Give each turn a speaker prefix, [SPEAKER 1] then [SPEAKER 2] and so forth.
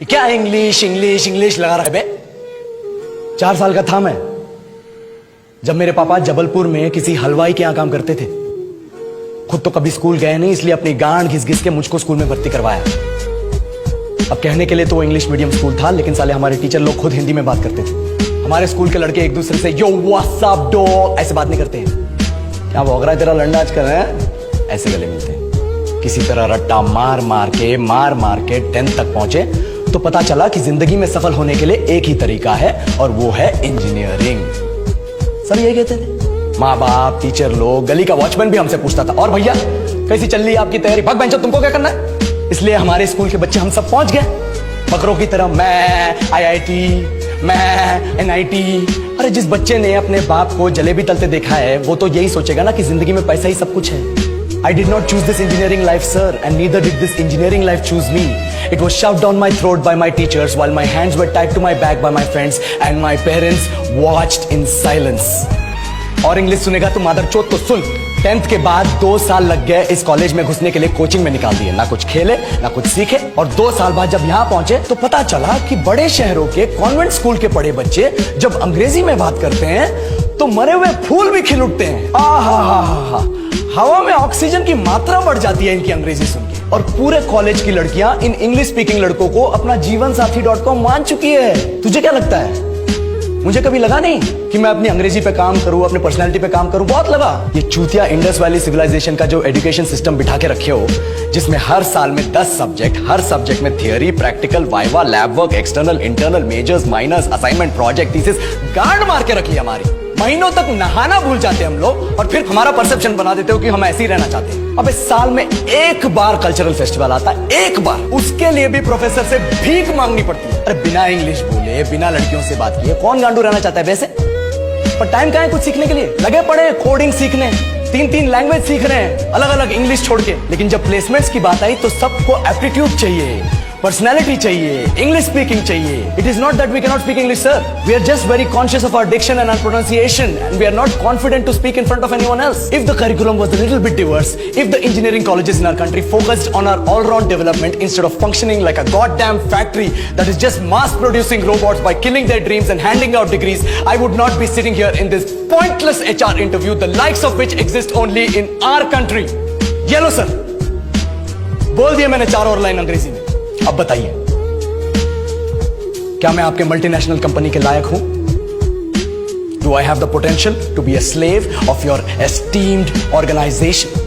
[SPEAKER 1] क्या English English English लगा रहा है बे? 4 साल का था मैं जब मेरे पापा जबलपुर में किसी हलवाई के यहां काम करते थे। खुद तो कभी स्कूल गए नहीं, इसलिए अपनी गांड घिस घिस के मुझको स्कूल में भर्ती करवाया। अब कहने के लिए तो वो इंग्लिश मीडियम स्कूल था, लेकिन साले हमारे टीचर लोग खुद हिंदी में बात करते थे। हमारे स्कूल के लड़के एक दूसरे से यो व्हाट्स अप डॉग ऐसे बात नहीं करते हैं। क्या भौंक रहा है तेरा लंडा आजकल है? ऐसे गले मिलते हैं। किसी तरह रट्टा मार मार के 10th तक पहुंचे तो पता चला कि जिंदगी में सफल होने के लिए एक ही तरीका है और वो है इंजीनियरिंग। सब यही कहते थे। माँ बाप, टीचर लोग, गली का वॉचमैन भी हमसे पूछता था, और भैया कैसी चल रही है आपकी तैयारी? भाग बेंचो, तुमको क्या करना है? इसलिए हमारे स्कूल के बच्चे हम सब पहुंच गए बकरों की तरह। मैं IIT, मैं NIT। अरे जिस बच्चे ने अपने बाप को जलेबी तलते देखा है वो तो यही सोचेगा ना कि जिंदगी में पैसा ही सब कुछ है। I did not choose this engineering life, sir, and neither did this engineering life choose me. It was shoved down my throat by my teachers while my hands were tied to my back by my friends and my parents watched in silence. और English सुनेगा तो मादरचोद तो सुन। 10th के बाद 2 साल लग गए इस कॉलेज में घुसने के लिए, कोचिंग में निकाल दिए। ना कुछ खेले ना कुछ सीखे, और 2 साल बाद जब यहाँ पहुंचे तो पता चला कि बड़े शहरों के कॉन्वेंट स्कूल के पढ़े बच्चे जब अंग्रेजी में बात करते हैं तो मरे हुए फूल भी खिल उठते हैं। आहा, हवा में ऑक्सीजन की मात्रा बढ़ जाती है इनकी अंग्रेजी सुन के। और पूरे कॉलेज की लड़कियां इन इंग्लिश स्पीकिंग लड़कों को अपना जीवन साथी.com मान चुकी है। तुझे क्या लगता है? मुझे कभी लगा नहीं कि मैं अपनी अंग्रेजी पे काम करूं, अपने पर्सनालिटी पे काम करूं। बहुत लगा। ये चूतिया इंडस वैली सिविलाइजेशन का जो एजुकेशन सिस्टम बिठा के रखे हो, जिसमें हर साल में 10 सब्जेक्ट, हर सब्जेक्ट में theory, practical, viva, lab work, external, internal, majors, minors, assignment, project, thesis, गांड मार के रखी हमारी। महीनों तक नहाना भूल जाते हम लोग और फिर हमारा परसेप्शन बना देते हो कि हम ऐसे ही रहना चाहते हैं। अब इस साल में एक बार कल्चरल फेस्टिवल आता है, एक बार, उसके लिए भी प्रोफेसर से भीख मांगनी पड़ती है। अरे बिना इंग्लिश बोले, बिना लड़कियों से बात किए कौन गांडू रहना चाहता है वैसे? पर टाइम कहाँ है कुछ सीखने के लिए? लगे पड़े कोडिंग सीखने, 3 लैंग्वेज सीख रहे हैं अलग अलग इंग्लिश छोड़ के। लेकिन जब प्लेसमेंट्स की बात आई तो सबको एप्टीट्यूड चाहिए, पर्सनैलिटी चाहिए, इंग्लिश स्पीकिंग चाहिए। It is not that we cannot speak English, sir. We are just very conscious of our diction and our pronunciation, and we are not confident to speak in front of anyone else. If the curriculum was a little bit diverse, if the engineering colleges in our country focused on our all-round development instead of functioning like a goddamn factory that is just mass-producing robots by killing their dreams and handing out degrees, I would not be sitting here in this pointless HR interview, the likes of which exist only in our country. Yellow, sir. बोल दिया मैंने 4 और line अंग्रेजी में। अब बताइए, क्या मैं आपके मल्टीनेशनल कंपनी के लायक हूं? Do I have the potential to be a slave of your esteemed organization?